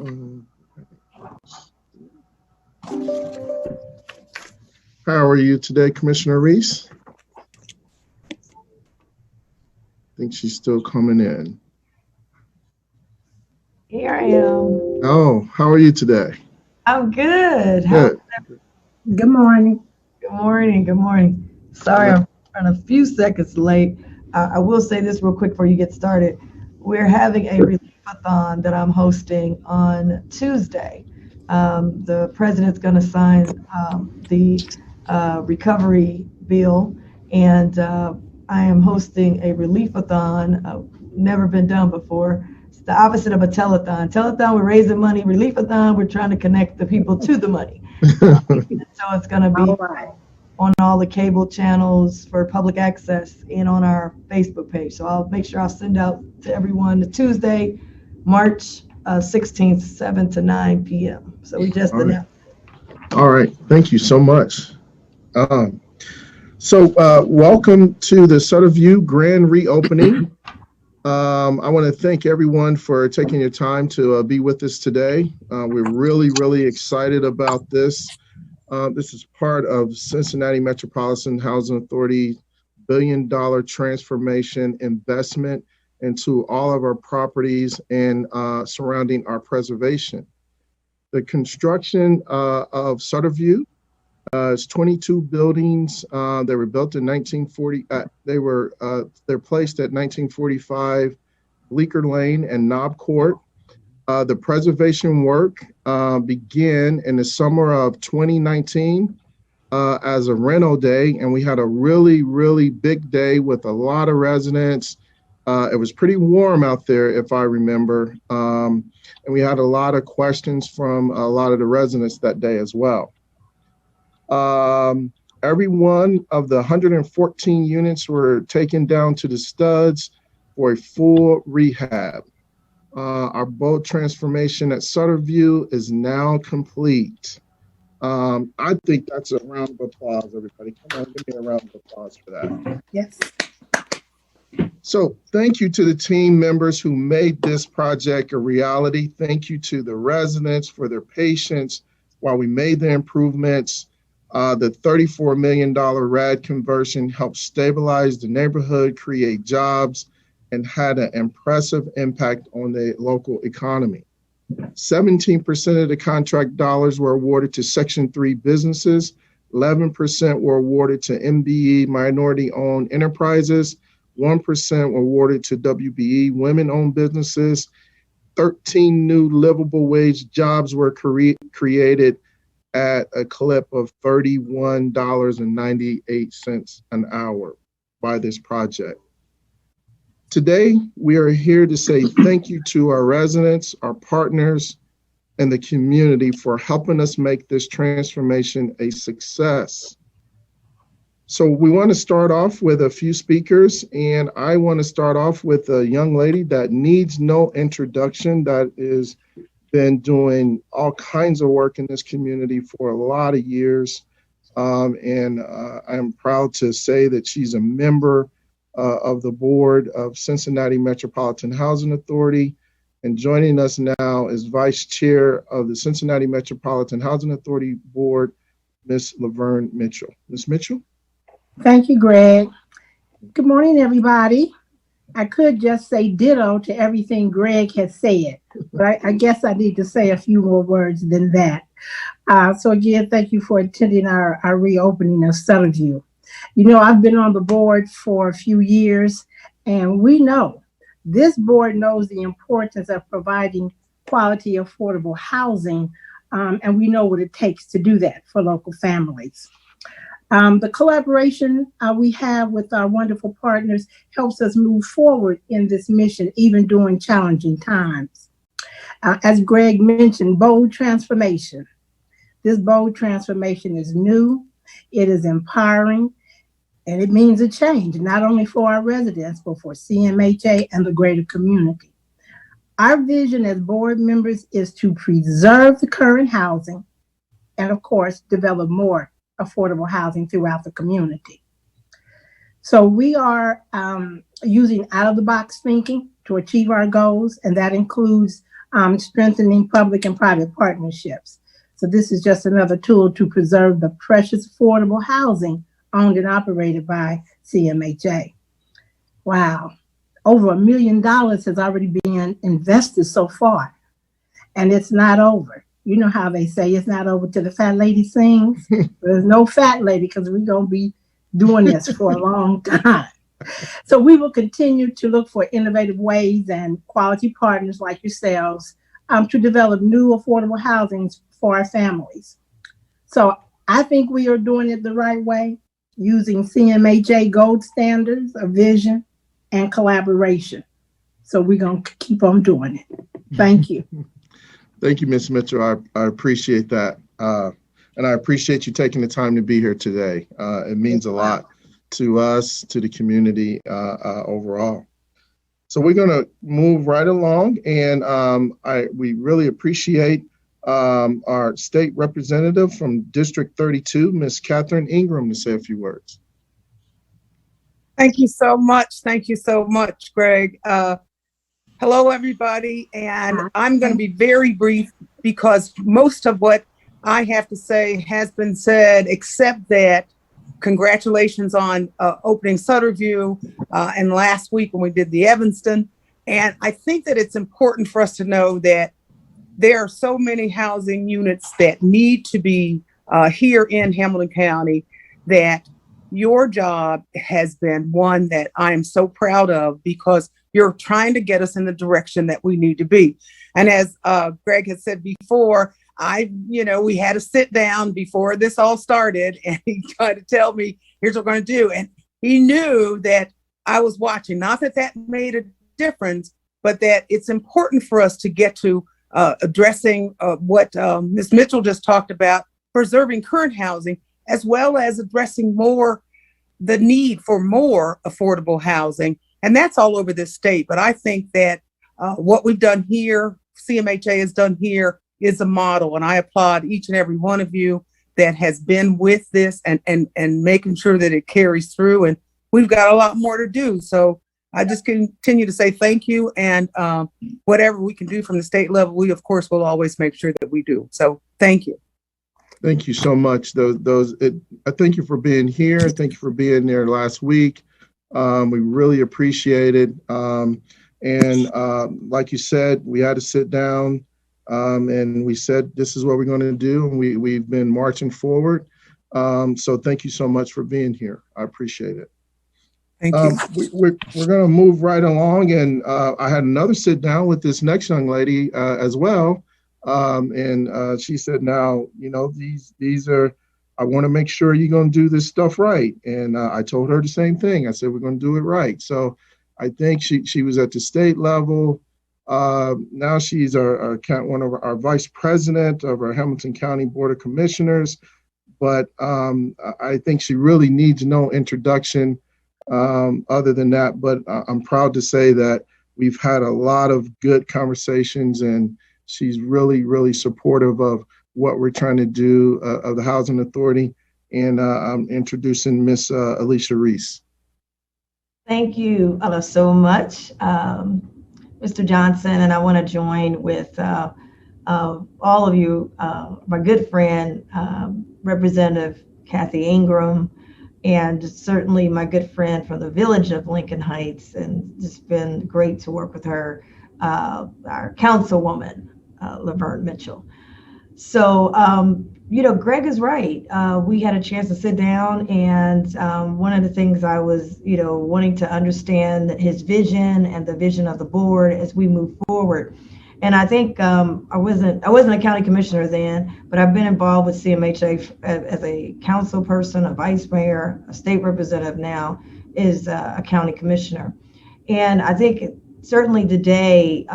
How are you today, Commissioner Reese? I think she's still coming in. Here I am. Oh, how are you today? I'm good. Good. Good morning. Good morning. Good morning. Sorry, I'm running a few seconds late. I will say this real quick before you get started. We're having a relief-a-thon that I'm hosting on Tuesday. The president's going to sign the recovery bill, and I am hosting a relief-a-thon. Never been done before. It's the opposite of a telethon. Telethon, we're raising money. Relief-a-thon, we're trying to connect the people to the money. So it's going to be on all the cable channels for public access and on our Facebook page. So I'll make sure I'll send out to everyone Tuesday, March 16th, 7 to 9 p.m. So we just announced. All right. Thank you so much. Welcome to the Sutter View grand reopening. I want to thank everyone for taking your time to be with us today. We're really excited about this. This is part of Cincinnati Metropolitan Housing Authority $1 billion transformation investment into all of our properties and surrounding our preservation. The construction of Sutter View is 22 buildings. They were built in 1940. They're placed at 1945 Bleecker Lane and Knob Court. The preservation work began in the summer of 2019 as a reno day, and we had a really big day with a lot of residents. It was pretty warm out there, if I remember, and we had a lot of questions from a lot of the residents that day as well. Every one of the 114 units were taken down to the studs for a full rehab. Our boat transformation at Sutter View is now complete. I think that's a round of applause, everybody. Come on, give me a round of applause for that. Yes. So thank you to the team members who made this project a reality. Thank you to the residents for their patience while we made the improvements. The $34 million RAD conversion helped stabilize the neighborhood, create jobs, and had an impressive impact on the local economy. 17% of the contract dollars were awarded to Section 3 businesses, 11% were awarded to MBE minority-owned enterprises, 1% were awarded to WBE women-owned businesses, 13 new livable wage jobs were created at a clip of $31.98 an hour by this project. Today, we are here to say thank you to our residents, our partners, and the community for helping us make this transformation a success. So we want to start off with a few speakers, and I want to start off with a young lady that needs no introduction, that has been doing all kinds of work in this community for a lot of years. I'm proud to say that she's a member of the board of Cincinnati Metropolitan Housing Authority. And joining us now is Vice Chair of the Cincinnati Metropolitan Housing Authority Board, Ms. Laverne Mitchell. Ms. Mitchell? Thank you, Greg. Good morning, everybody. I could just say ditto to everything Greg has said, but I guess I need to say a few more words than that. So again, thank you for attending our reopening of Sutter View. You know, I've been on the board for a few years, and we know, this board knows the importance of providing quality, affordable housing, and we know what it takes to do that for local families. The collaboration we have with our wonderful partners helps us move forward in this mission, even during challenging times. As Greg mentioned, bold transformation. This bold transformation is new, it is empowering, and it means a change, not only for our residents, but for CMHA and the greater community. Our vision as board members is to preserve the current housing and, of course, develop more affordable housing throughout the community. So we are using out-of-the-box thinking to achieve our goals, and that includes strengthening public and private partnerships. So this is just another tool to preserve the precious affordable housing owned and operated by CMHA. Wow. Over $1 million has already been invested so far, and it's not over. You know how they say it's not over till the fat lady sings. There's no fat lady because we're going to be doing this for a long time. So we will continue to look for innovative ways and quality partners like yourselves to develop new affordable housing for our families. So I think we are doing it the right way, using CMHA gold standards of vision and collaboration. So we're going to keep on doing it. Thank you. Thank you, Ms. Mitchell. I appreciate that. And I appreciate you taking the time to be here today. It means a lot to us, to the community overall. So we're going to move right along, and we really appreciate our state representative from District 32, Ms. Katherine Ingram, to say a few words. Thank you so much. Thank you so much, Greg. Hello, everybody. And I'm going to be very brief because most of what I have to say has been said, except that congratulations on opening Sutter View and last week when we did the Evanston. And I think that it's important for us to know that there are so many housing units that need to be here in Hamilton County, that your job has been one that I am so proud of, because you're trying to get us in the direction that we need to be. And as Greg has said before, we had to sit down before this all started, and he tried to tell me, here's what we're going to do. And he knew that I was watching. Not that that made a difference, but that it's important for us to get to addressing what Ms. Mitchell just talked about, preserving current housing, as well as addressing the need for more affordable housing. And that's all over this state. But I think that what we've done here, CMHA has done here, is a model. And I applaud each and every one of you that has been with this and making sure that it carries through. And we've got a lot more to do. So I just continue to say thank you. And whatever we can do from the state level, we, of course, will always make sure that we do. So thank you. Thank you so much. I thank you for being here. Thank you for being there last week. We really appreciate it. Like you said, we had to sit down and we said, this is what we're going to do. And we've been marching forward. So thank you so much for being here. I appreciate it. Thank you. We're going to move right along. And I had another sit down with this next young lady as well. She said, now, these are, I want to make sure you're going to do this stuff right. And I told her the same thing. I said, we're going to do it right. So I think she was at the state level. Now she's one of our vice president of our Hamilton County Board of Commissioners. But I think she really needs no introduction other than that. But I'm proud to say that we've had a lot of good conversations, and she's really, really supportive of what we're trying to do of the Housing Authority. And I'm introducing Miss Alicia Reese. Thank you so much, Mr. Johnson. And I want to join with all of you, my good friend, Representative Kathy Ingram, and certainly my good friend from the village of Lincoln Heights. And it's been great to work with her, our councilwoman, Laverne Mitchell. So, Greg is right. We had a chance to sit down, and one of the things I was, wanting to understand his vision and the vision of the board as we move forward. And I think I wasn't a county commissioner then, but I've been involved with CMHA as a council person, a vice mayor, a state representative now, is a county commissioner. And I think certainly today,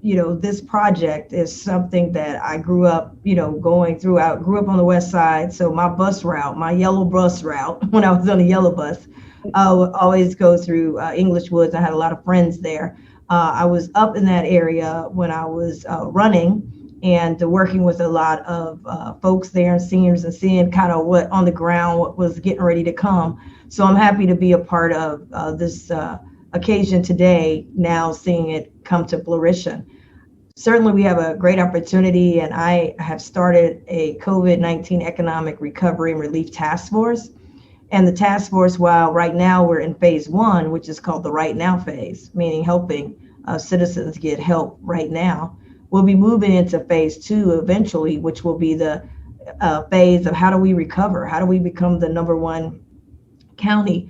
this project is something that I grew up, going through. I grew up on the west side, so my yellow bus route, when I was on a yellow bus, would always go through English Woods. I had a lot of friends there. I was up in that area when I was running and working with a lot of folks there and seniors, and seeing kind of what on the ground, what was getting ready to come. So I'm happy to be a part of this occasion today, now seeing it come to fruition. certainly we have a great opportunity, and I have started a COVID-19 Economic Recovery and Relief Task Force. And the task force, while right now we're in phase 1, which is called the right now phase, meaning helping citizens get help right now, we'll be moving into phase 2 eventually, which will be the phase of how do we recover? How do we become the #1 county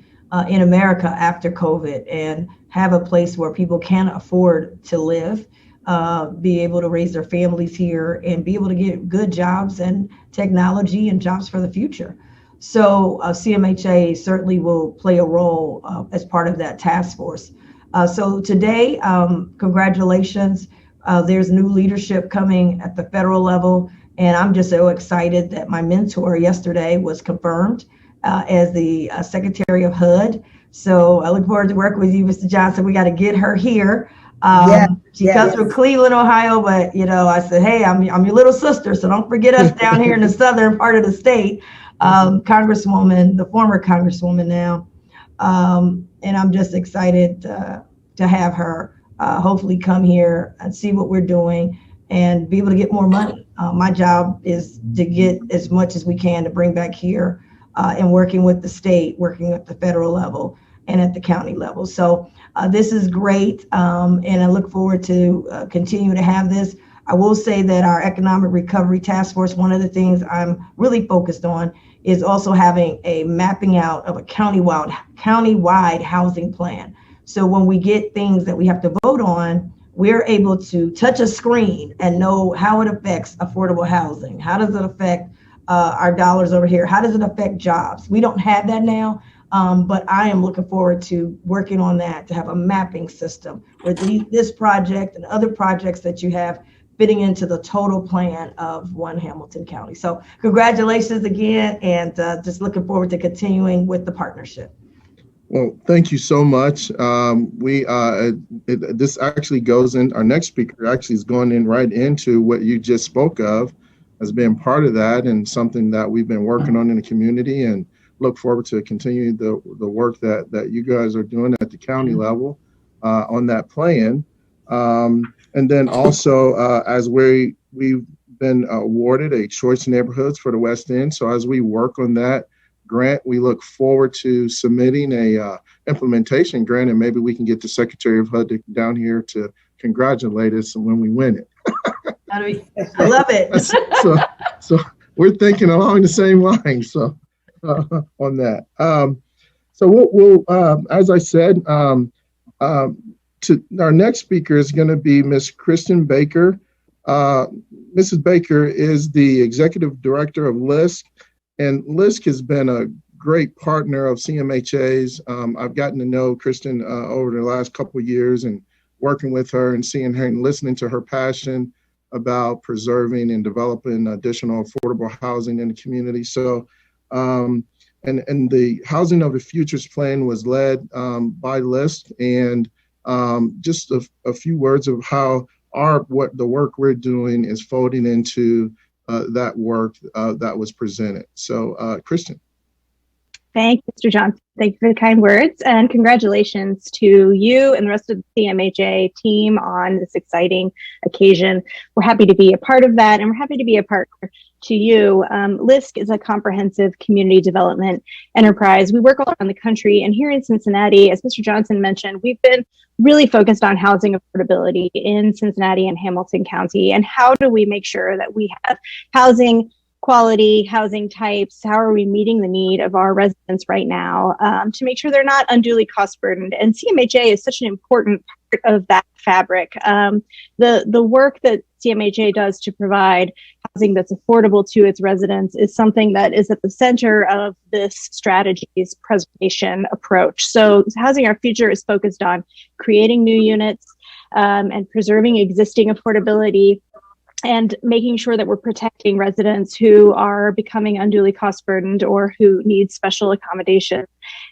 in America after COVID and have a place where people can afford to live, be able to raise their families here, and be able to get good jobs and technology and jobs for the future. So CMHA certainly will play a role as part of that task force. So today, congratulations. There's new leadership coming at the federal level, and I'm just so excited that my mentor yesterday was confirmed as the Secretary of HUD. So I look forward to working with you, Mr. Johnson. We got to get her here. She comes from Cleveland, Ohio, but I said, hey, I'm your little sister, so don't forget us down here in the southern part of the state. Congresswoman, the former Congresswoman now. And I'm just excited to have her hopefully come here and see what we're doing and be able to get more money. My job is to get as much as we can to bring back here and working with the state, working at the federal level and at the county level. So this is great. And I look forward to continue to have this. I will say that our Economic Recovery Task Force, one of the things I'm really focused on is also having a mapping out of a countywide housing plan. So when we get things that we have to vote on, we're able to touch a screen and know how it affects affordable housing. How does it affect our dollars over here? How does it affect jobs? We don't have that now, but I am looking forward to working on that, to have a mapping system where this project and other projects that you have fitting into the total plan of one Hamilton County. So congratulations again, and just looking forward to continuing with the partnership. Well, thank you so much. This actually goes in, our next speaker actually is going in right into what you just spoke of as being part of that and something that we've been working on in the community, and look forward to continuing the work that you guys are doing at the county level on that plan. And then also, as we've been awarded a choice neighborhoods for the West End. So as we work on that grant, we look forward to submitting a implementation grant, and maybe we can get the Secretary of HUD down here to congratulate us when we win it. I love it. so we're thinking along the same line. So on that. So we'll as I said, our next speaker is going to be Ms. Kristen Baker. Mrs. Baker is the Executive Director of LISC, and LISC has been a great partner of CMHA's. I've gotten to know Kristen over the last couple of years, and working with her and seeing her and listening to her passion about preserving and developing additional affordable housing in the community. So, and the Housing of the Futures plan was led by LISC, and just a few words of how what the work we're doing is folding into that work that was presented. So, Kristen. Thank you, Mr. Johnson. Thank you for the kind words, and congratulations to you and the rest of the CMHA team on this exciting occasion. We're happy to be a part of that, and we're happy to be a partner to you. LISC is a comprehensive community development enterprise. We work all around the country, and here in Cincinnati, as Mr. Johnson mentioned, we've been really focused on housing affordability in Cincinnati and Hamilton County, and how do we make sure that we have housing quality, housing types, how are we meeting the need of our residents right now to make sure they're not unduly cost burdened. And CMHA is such an important part of that fabric. The work that CMHA does to provide housing that's affordable to its residents is something that is at the center of this strategy's preservation approach. So Housing Our Future is focused on creating new units and preserving existing affordability, and making sure that we're protecting residents who are becoming unduly cost burdened or who need special accommodation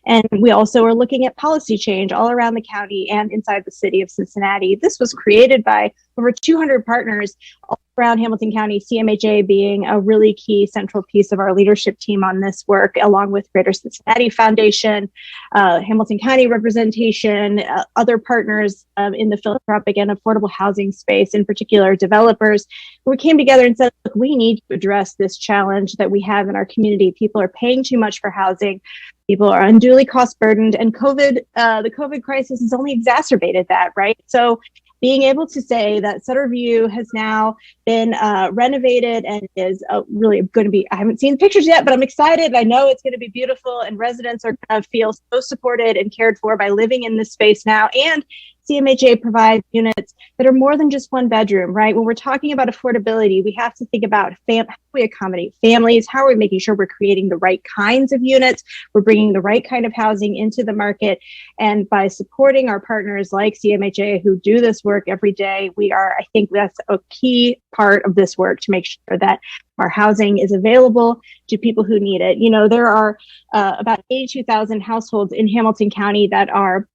And we also are looking at policy change all around the county and inside the city of Cincinnati. This was created by over 200 partners all around Hamilton County, CMHA being a really key central piece of our leadership team on this work, along with Greater Cincinnati Foundation, Hamilton County representation, other partners in the philanthropic and affordable housing space, in particular developers. We came together and said, look, we need to address this challenge that we have in our community. People are paying too much for housing. People are unduly cost burdened, and the COVID crisis has only exacerbated that, right? So being able to say that Sutter View has now been renovated and is really going to be, I haven't seen pictures yet, but I'm excited. I know it's going to be beautiful, and residents are going to feel so supported and cared for by living in this space now. And CMHA provides units that are more than just one bedroom, right? When we're talking about affordability, we have to think about how we accommodate families, how are we making sure we're creating the right kinds of units, we're bringing the right kind of housing into the market. And by supporting our partners like CMHA who do this work every day, I think that's a key part of this work to make sure that our housing is available to people who need it. You know, there are about 82,000 households in Hamilton County that are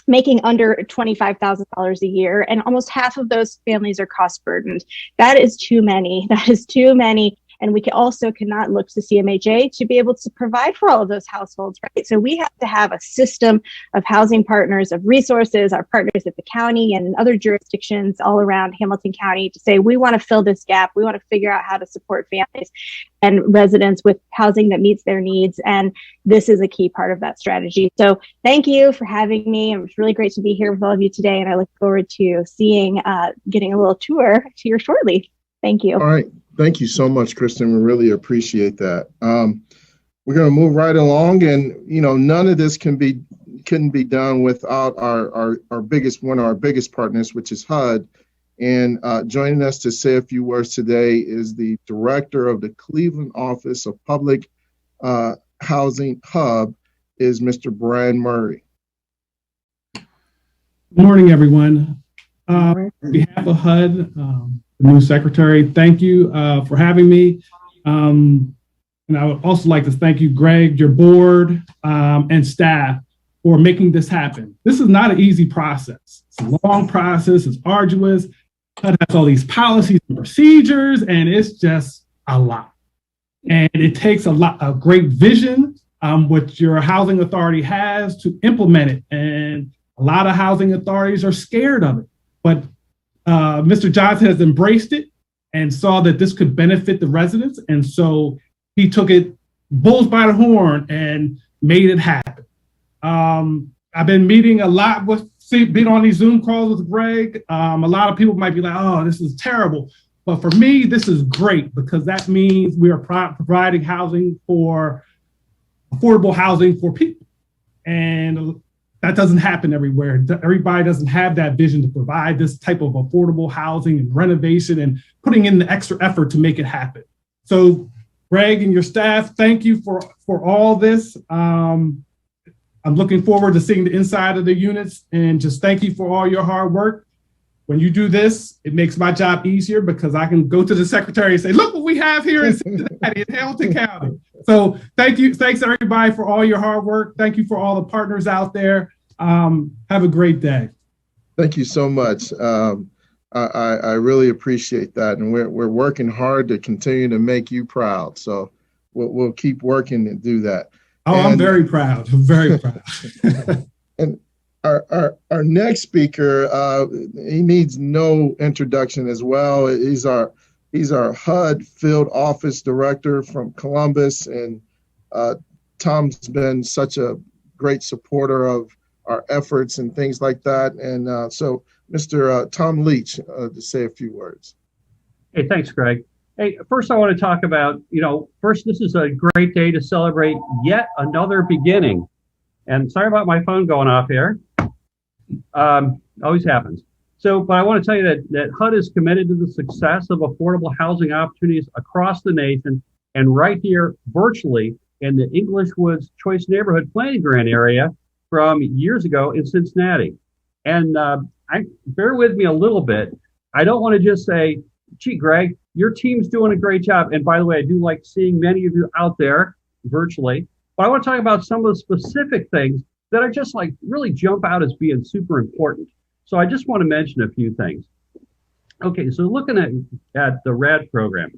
making under $25,000 a year, and almost half of those families are cost burdened. That is too many. That is too many. And we cannot look to CMHA to be able to provide for all of those households, right? So we have to have a system of housing partners, of resources, our partners at the county and other jurisdictions all around Hamilton County to say, we want to fill this gap. We want to figure out how to support families and residents with housing that meets their needs. And this is a key part of that strategy. So thank you for having me. It was really great to be here with all of you today. And I look forward to getting a little tour here shortly. Thank you. All right. Thank you so much, Kristen. We really appreciate that. We're going to move right along, and none of this couldn't be done without one of our biggest partners, which is HUD. And joining us to say a few words today is the director of the Cleveland Office of Public Housing Hub, is Mr. Brian Murray. Good morning, everyone. On behalf of HUD, the new secretary, thank you for having me. And I would also like to thank you, Greg, your board, and staff for making this happen. This is not an easy process. It's a long process. It's arduous. HUD has all these policies and procedures, and it's just a lot. And it takes a great vision, which your housing authority has, to implement it. And a lot of housing authorities are scared of it. But Mr. Johnson has embraced it and saw that this could benefit the residents. And so he took it bulls by the horn and made it happen. I've been meeting a lot being on these Zoom calls with Greg. A lot of people might be like, oh, this is terrible. But for me, this is great, because that means we are providing affordable housing for people. And that doesn't happen everywhere. Everybody doesn't have that vision to provide this type of affordable housing and renovation and putting in the extra effort to make it happen. So Greg and your staff, thank you for all this. I'm looking forward to seeing the inside of the units, and just thank you for all your hard work. When you do this, it makes my job easier, because I can go to the secretary and say, look what we have here in Cincinnati, in Hamilton County. So thank you. Thanks everybody for all your hard work. Thank you for all the partners out there. Have a great day. Thank you so much. I really appreciate that. And we're working hard to continue to make you proud. So we'll keep working and do that. Oh, I'm very proud. I'm very proud. And our next speaker, he needs no introduction as well. He's our HUD Field Office Director from Columbus, and Tom's been such a great supporter of our efforts and things like that. And so Mr. Tom Leach, to say a few words. Hey, thanks, Greg. Hey, first I want to talk about, first, this is a great day to celebrate yet another beginning. And sorry about my phone going off here. Always happens. But I want to tell you that HUD is committed to the success of affordable housing opportunities across the nation, and right here virtually in the English Woods Choice Neighborhood Planning Grant area from years ago in Cincinnati. And bear with me a little bit. I don't want to just say, gee, Greg, your team's doing a great job. And by the way, I do like seeing many of you out there virtually. But I want to talk about some of the specific things that are just like really jump out as being super important. So I just want to mention a few things. Okay, so looking at the RAD program,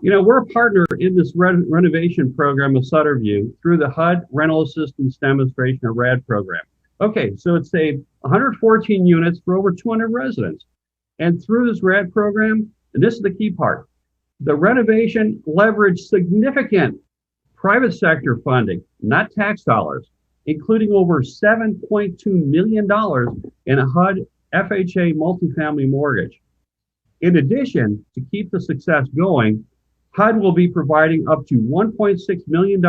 we're a partner in this renovation program of Sutter View through the HUD Rental Assistance Demonstration or RAD program. Okay, so it saved 114 units for over 200 residents. And through this RAD program, and this is the key part, the renovation leveraged significant private sector funding, not tax dollars, including over $7.2 million in a HUD FHA multifamily mortgage. In addition, to keep the success going, HUD will be providing up to $1.6 million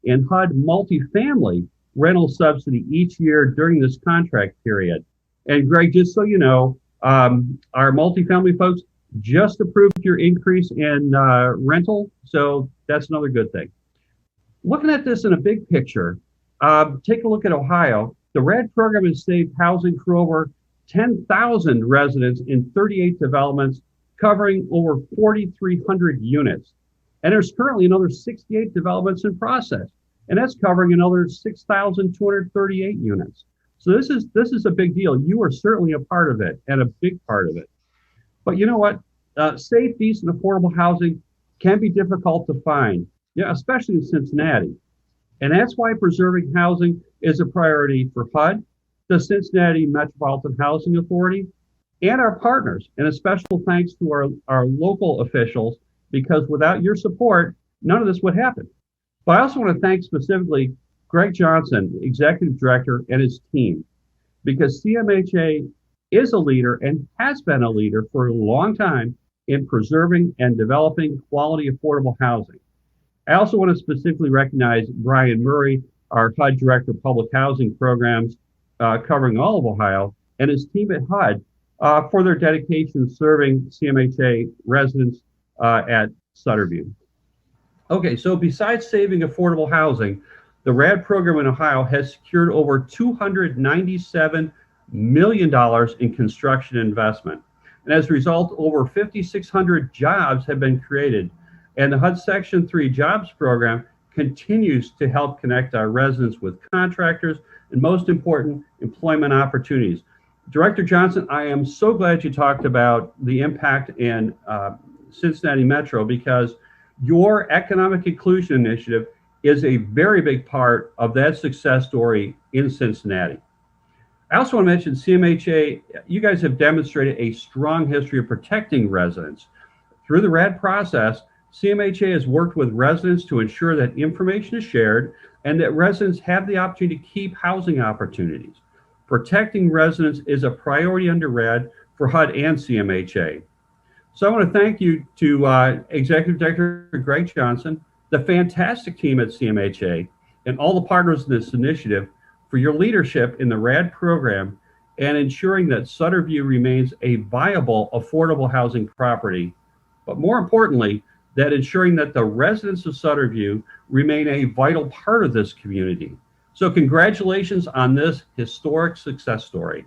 in HUD multifamily rental subsidy each year during this contract period. And Greg, just so you know, our multifamily folks just approved your increase in rental, so that's another good thing. Looking at this in a big picture, take a look at Ohio. The RAD program has saved housing for over 10,000 residents in 38 developments, covering over 4,300 units. And there's currently another 68 developments in process, and that's covering another 6,238 units. So this is a big deal. You are certainly a part of it and a big part of it. But you know what? Safe, decent, affordable housing can be difficult to find, especially in Cincinnati. And that's why preserving housing is a priority for HUD, the Cincinnati Metropolitan Housing Authority, and our partners. And a special thanks to our local officials, because without your support, none of this would happen. But I also want to thank specifically Greg Johnson, Executive Director, and his team, because CMHA is a leader and has been a leader for a long time in preserving and developing quality, affordable housing. I also want to specifically recognize Brian Murray, our HUD Director of Public Housing Programs, covering all of Ohio, and his team at HUD for their dedication serving CMHA residents at Sutter View. Okay, so besides saving affordable housing, the RAD program in Ohio has secured over $297 million in construction investment. And as a result, over 5,600 jobs have been created. And the HUD Section 3 Jobs Program continues to help connect our residents with contractors and, most important, employment opportunities. Director Johnson, I am so glad you talked about the impact in Cincinnati Metro, because your economic inclusion initiative is a very big part of that success story in Cincinnati. I also want to mention CMHA, you guys have demonstrated a strong history of protecting residents. Through the RAD process, CMHA has worked with residents to ensure that information is shared and that residents have the opportunity to keep housing opportunities. Protecting residents is a priority under RAD for HUD and CMHA. So I want to thank you to Executive Director Greg Johnson, the fantastic team at CMHA, and all the partners in this initiative for your leadership in the RAD program and ensuring that Sutter View remains a viable, affordable housing property. But more importantly, that ensuring that the residents of Sutter View remain a vital part of this community. So congratulations on this historic success story.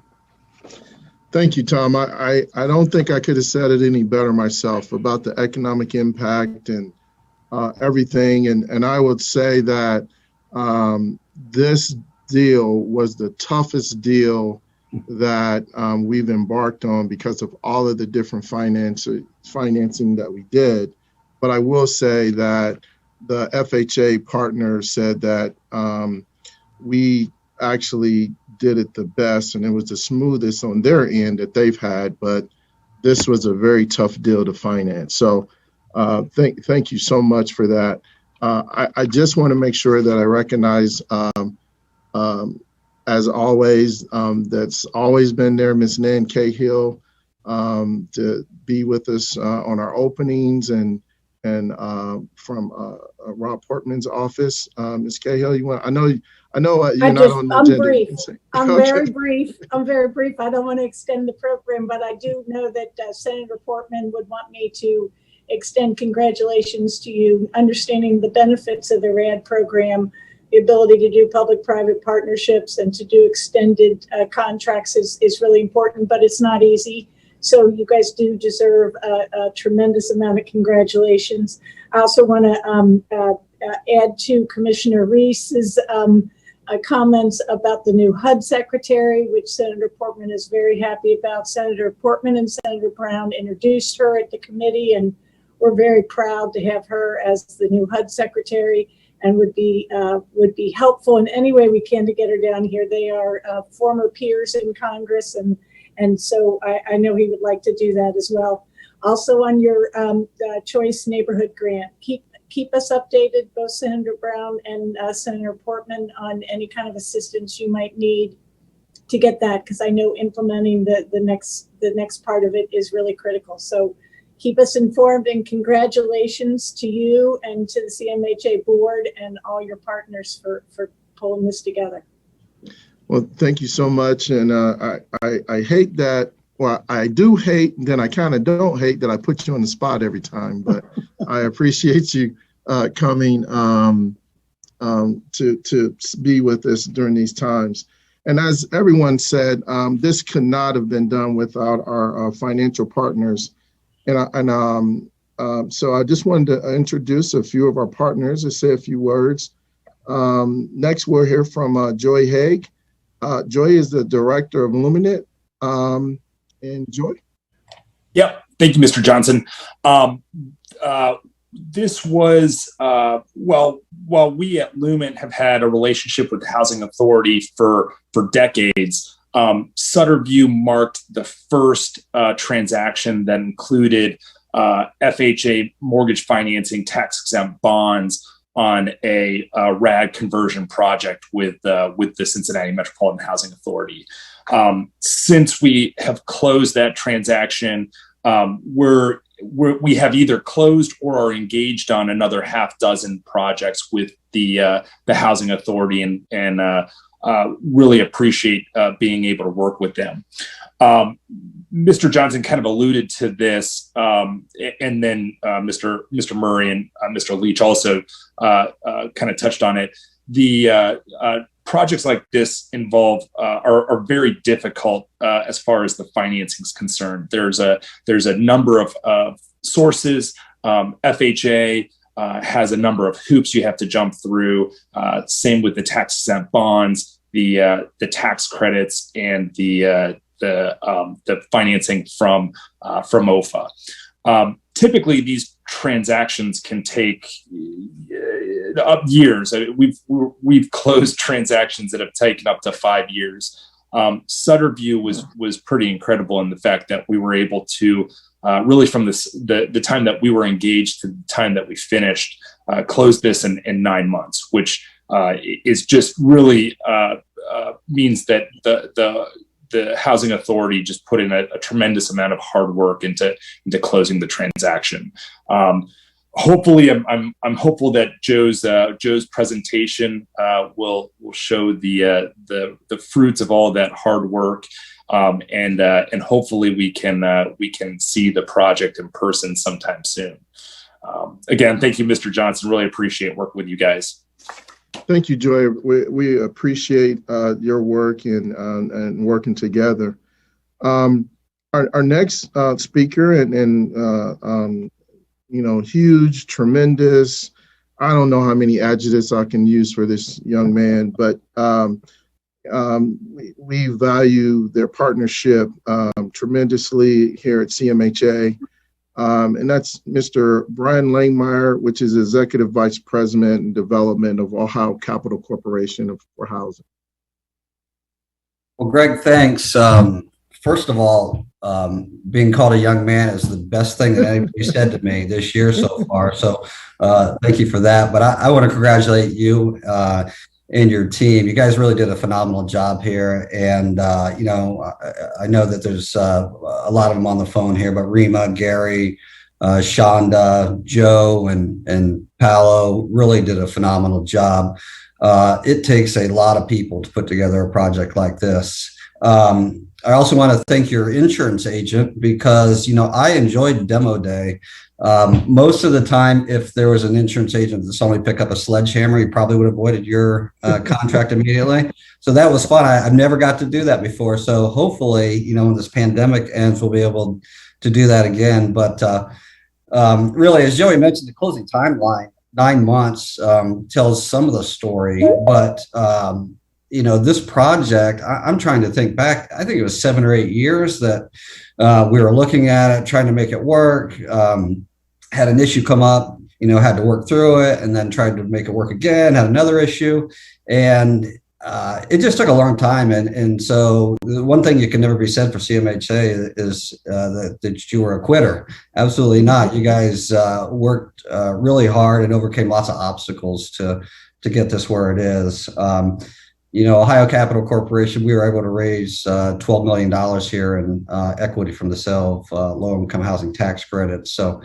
Thank you, Tom. I don't think I could have said it any better myself about the economic impact and everything. And I would say that this deal was the toughest deal that we've embarked on because of all of the different financing that we did. But I will say that the FHA partner said that we actually did it the best, and it was the smoothest on their end that they've had, but this was a very tough deal to finance. So thank you so much for that. I just want to make sure that I recognize, as always, that's always been there, Ms. Nan Cahill, to be with us on our openings, and from Rob Portman's office. Ms. Cahill, I know you're not on the agenda. Brief. I'm very brief. I don't want to extend the program, but I do know that Senator Portman would want me to extend congratulations to you. Understanding the benefits of the RAD program, the ability to do public-private partnerships and to do extended contracts is really important, but it's not easy. So you guys do deserve a tremendous amount of congratulations. I also want to add to Commissioner Reese's comments about the new HUD Secretary, which Senator Portman is very happy about. Senator Portman and Senator Brown introduced her at the committee, and we're very proud to have her as the new HUD Secretary, and would be helpful in any way we can to get her down here. They are former peers in Congress, and so I know he would like to do that as well. Also on your Choice Neighborhood Grant, keep us updated, both Senator Brown and Senator Portman, on any kind of assistance you might need to get that, because I know implementing the next part of it is really critical. So keep us informed, and congratulations to you and to the CMHA board and all your partners for pulling this together. Well, thank you so much. And I hate that. Well, I do hate, then I kind of don't hate that I put you on the spot every time, but I appreciate you coming to be with us during these times. And as everyone said, this could not have been done without our financial partners. So I just wanted to introduce a few of our partners and say a few words. Next, we'll hear from Joy Haig. Joy is the director of Luminate. And Joy? Yep. Thank you, Mr. Johnson. This was, while we at Lumen have had a relationship with the Housing Authority for decades, Sutter View marked the first transaction that included FHA mortgage financing tax-exempt bonds on a RAD conversion project with the Cincinnati Metropolitan Housing Authority. Since we have closed that transaction, we have either closed or are engaged on another half dozen projects with the Housing Authority, and really appreciate being able to work with them. Mr. Johnson kind of alluded to this, and then Mr. Murray and Mr. Leach also kind of touched on it. The projects like this are very difficult as far as the financing is concerned. There's a number of sources. FHA has a number of hoops you have to jump through. Same with the tax-exempt bonds, the tax credits, and the financing from OFA. Typically, these transactions can take up years. We've closed transactions that have taken up to 5 years. Sutter View was pretty incredible in the fact that we were able to really from the time that we were engaged to the time that we finished, close this in 9 months, which is just really means that the Housing Authority just put in a tremendous amount of hard work into closing the transaction. Hopefully, I'm hopeful that Joe's presentation will show the fruits of all of that hard work, and hopefully we can see the project in person sometime soon. Again, thank you, Mr. Johnson. Really appreciate working with you guys. Thank you, Joy. We appreciate your work and working together. Our next speaker and huge, tremendous. I don't know how many adjectives I can use for this young man, but we value their partnership tremendously here at CMHA. And that's Mr. Brian Langmeyer, which is Executive Vice President and Development of Ohio Capital Corporation for Housing. Well, Greg, thanks. First of all, being called a young man is the best thing that anybody said to me this year so far. So thank you for that. But I want to congratulate you and your team. You guys really did a phenomenal job here. And, I know that there's a lot of them on the phone here, but Rima, Gary, Shonda, Joe, and Paolo really did a phenomenal job. It takes a lot of people to put together a project like this. I also want to thank your insurance agent because, I enjoyed demo day. Most of the time, if there was an insurance agent that saw me pick up a sledgehammer, he probably would have avoided your contract immediately. So that was fun. I've never got to do that before. So hopefully, when this pandemic ends, we'll be able to do that again. But really, as Joey mentioned, the closing timeline, 9 months tells some of the story, but this project, I'm trying to think back. I think it was 7 or 8 years that we were looking at it, trying to make it work. Had an issue come up, had to work through it, and then tried to make it work again. Had another issue, and it just took a long time. And so the one thing you can never be said for CMHA is that you were a quitter. Absolutely not. You guys worked really hard and overcame lots of obstacles to get this where it is. Ohio Capital Corporation, we were able to raise $12 million here in equity from the sale of low-income housing tax credits. So,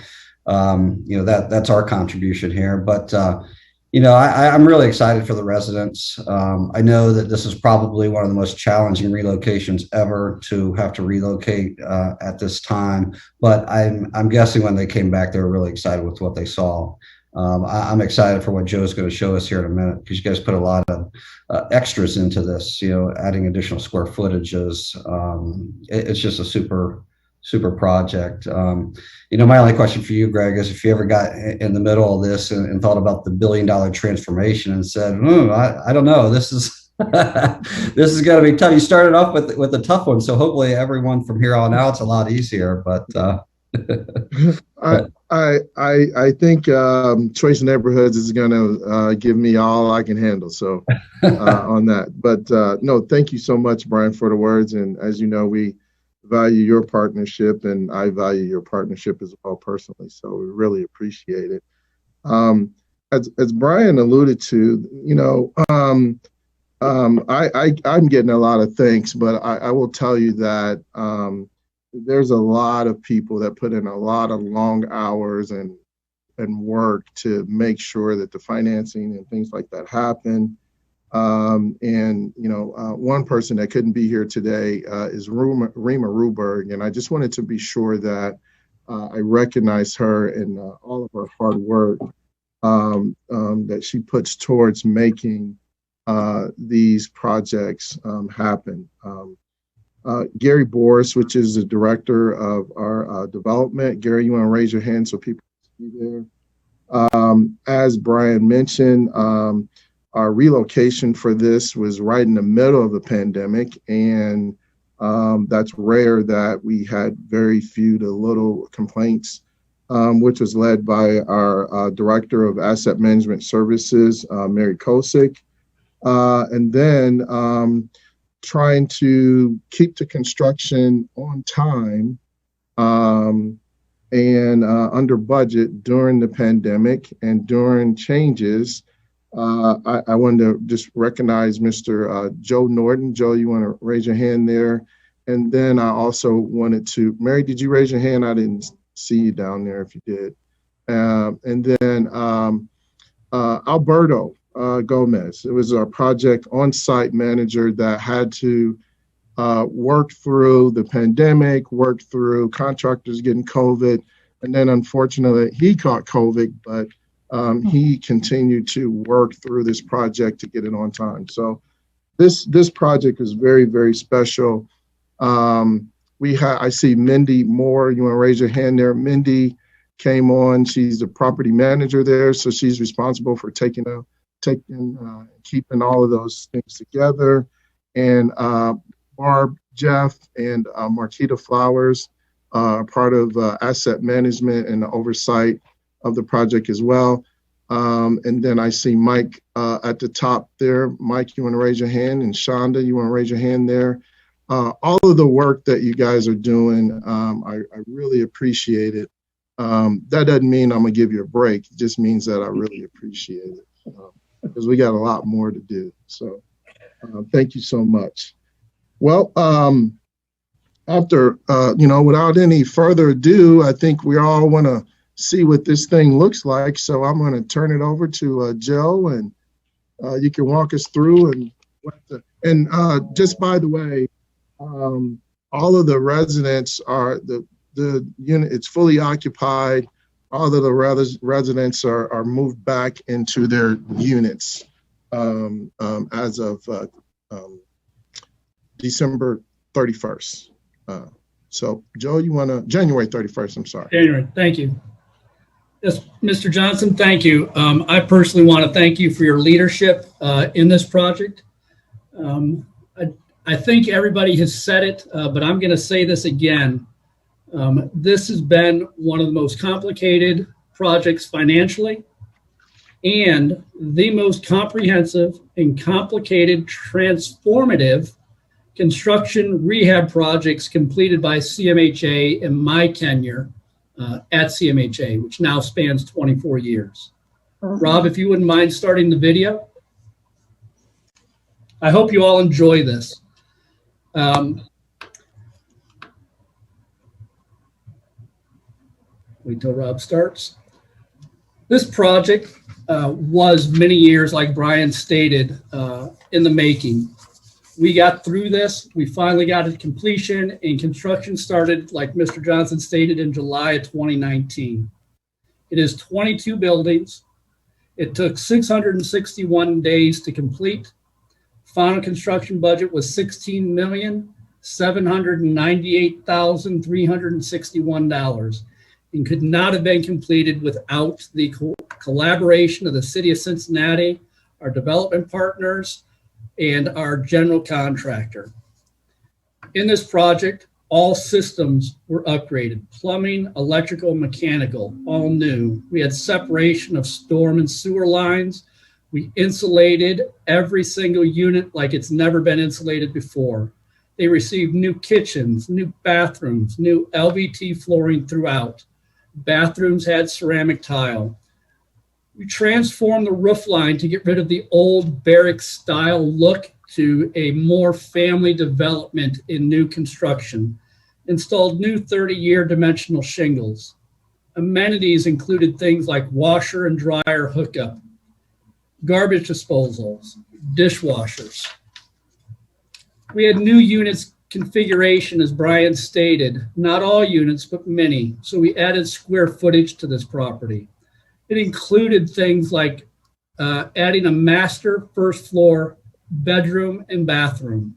that's our contribution here. But, I'm really excited for the residents. I know that this is probably one of the most challenging relocations ever to have to relocate at this time. But I'm guessing when they came back, they were really excited with what they saw. I'm excited for what Joe's going to show us here in a minute, because you guys put a lot of extras into this, adding additional square footages. It's just a super project. My only question for you, Greg, is if you ever got in the middle of this and thought about the $1 billion transformation and said, I don't know, this is this is going to be tough. You started off with a tough one, so hopefully everyone from here on out's a lot easier. But I think Choice Neighborhoods is going to give me all I can handle. So on that, but no, thank you so much, Brian, for the words. And as you know, we value your partnership, and I value your partnership as well personally. So we really appreciate it. As Brian alluded to, I'm getting a lot of thanks, but I will tell you that there's a lot of people that put in a lot of long hours and work to make sure that the financing and things like that happen. One person that couldn't be here today is Rima Ruberg, and I just wanted to be sure that I recognize her and all of her hard work that she puts towards making these projects happen. Gary Boris, which is the director of our development. Gary, you want to raise your hand so people can see there? As Brian mentioned, our relocation for this was right in the middle of the pandemic, and that's rare that we had very few to little complaints, which was led by our Director of Asset Management Services, Mary Kosick. And then trying to keep the construction on time and under budget during the pandemic and during changes. I wanted to just recognize Mr. Joe Norton. Joe, you want to raise your hand there? And then I also wanted to, Mary, did you raise your hand? I didn't see you down there if you did. And then Alberto Gomez. It was our project on-site manager that had to work through the pandemic, work through contractors getting COVID. And then unfortunately, he caught COVID, but he continued to work through this project to get it on time. So this project is very, very special. I see Mindy Moore. You want to raise your hand there? Mindy came on. She's the property manager there, so she's responsible for keeping all of those things together. And Barb, Jeff, and Marquita Flowers are part of asset management and the oversight of the project as well. And then I see Mike at the top there. Mike, you want to raise your hand? And Shonda, you want to raise your hand there? All of the work that you guys are doing, I really appreciate it. That doesn't mean I'm going to give you a break. It just means that I really appreciate it because we got a lot more to do. So thank you so much. Well, without any further ado, I think we all want to see what this thing looks like. So I'm going to turn it over to Joe, and you can walk us through. And just by the way, all of the residents are the unit. It's fully occupied. All of the residents are moved back into their units as of December 31st. So Joe, you want to January 31st? I'm sorry. January. Thank you. Yes, Mr. Johnson, thank you. I personally want to thank you for your leadership in this project. I think everybody has said it, but I'm going to say this again. This has been one of the most complicated projects financially and the most comprehensive and complicated transformative construction rehab projects completed by CMHA in my tenure at CMHA, which now spans 24 years. Rob, if you wouldn't mind starting the video. I hope you all enjoy this. Wait till Rob starts. This project was many years, like Brian stated, in the making. We got through this. We finally got it to completion, and construction started, like Mr. Johnson stated, in July of 2019. It is 22 buildings. It took 661 days to complete. Final construction budget was $16,798,361 and could not have been completed without the collaboration of the City of Cincinnati, our development partners, and our general contractor. In this project, all systems were upgraded: plumbing, electrical, mechanical, all new. We had separation of storm and sewer lines. We insulated every single unit like it's never been insulated before. They received new kitchens, new bathrooms, new LVT flooring throughout. Bathrooms had ceramic tile. We transformed the roof line to get rid of the old barrack style look to a more family development in new construction. Installed new 30-year dimensional shingles. Amenities included things like washer and dryer hookup, garbage disposals, dishwashers. We had new units configuration, as Brian stated, not all units, but many. So we added square footage to this property. It included things like adding a master first floor bedroom and bathroom.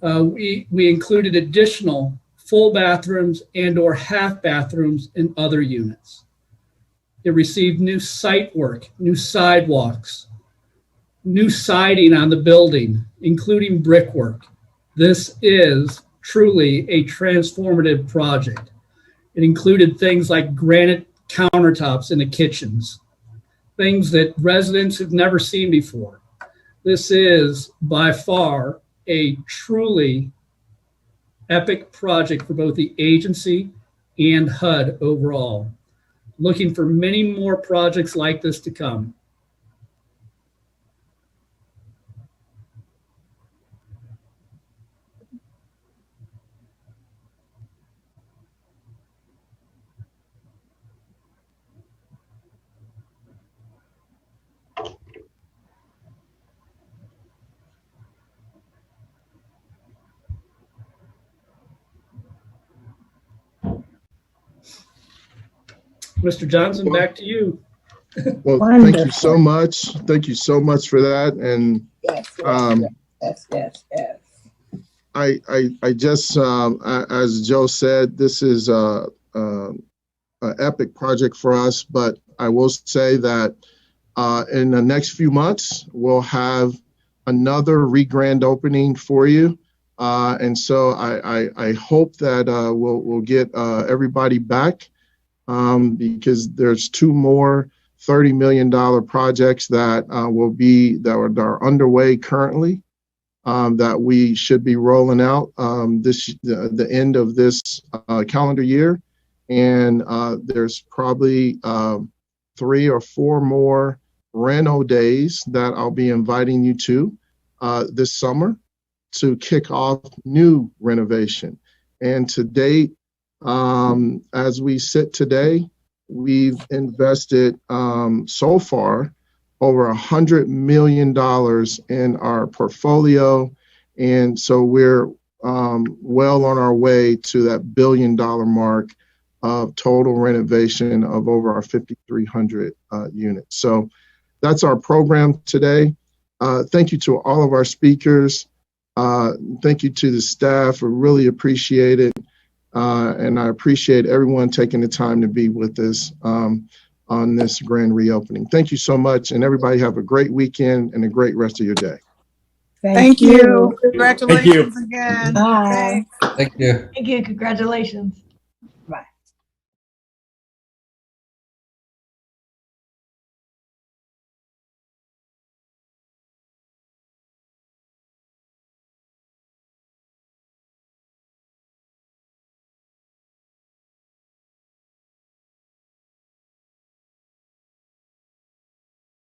We included additional full bathrooms and or half bathrooms in other units. It received new site work, new sidewalks, new siding on the building, including brickwork. This is truly a transformative project. It included things like granite countertops in the kitchens, things that residents have never seen before. This is by far a truly epic project for both the agency and HUD overall. Looking for many more projects like this to come. Mr. Johnson, back to you. Well, Wonderful. thank you so much. Thank you so much for that. And Yes. I just, as Joe said, this is an epic project for us. But I will say that in the next few months, we'll have another re-grand opening for you. And so I hope that we'll get everybody back. Because there's two more $30 million projects that are underway currently that we should be rolling out the end of this calendar year, and there's probably 3 or 4 more reno days that I'll be inviting you to this summer to kick off new renovation. And to date, as we sit today, we've invested so far over $100 million in our portfolio. And so we're well on our way to that $1 billion mark of total renovation of over our 5,300 units. So that's our program today. Thank you to all of our speakers. Thank you to the staff. I really appreciate it. And I appreciate everyone taking the time to be with us on this grand reopening. Thank you so much. And everybody have a great weekend and a great rest of your day. Thank you. Congratulations again. Bye. Thank you. Thank you. Congratulations.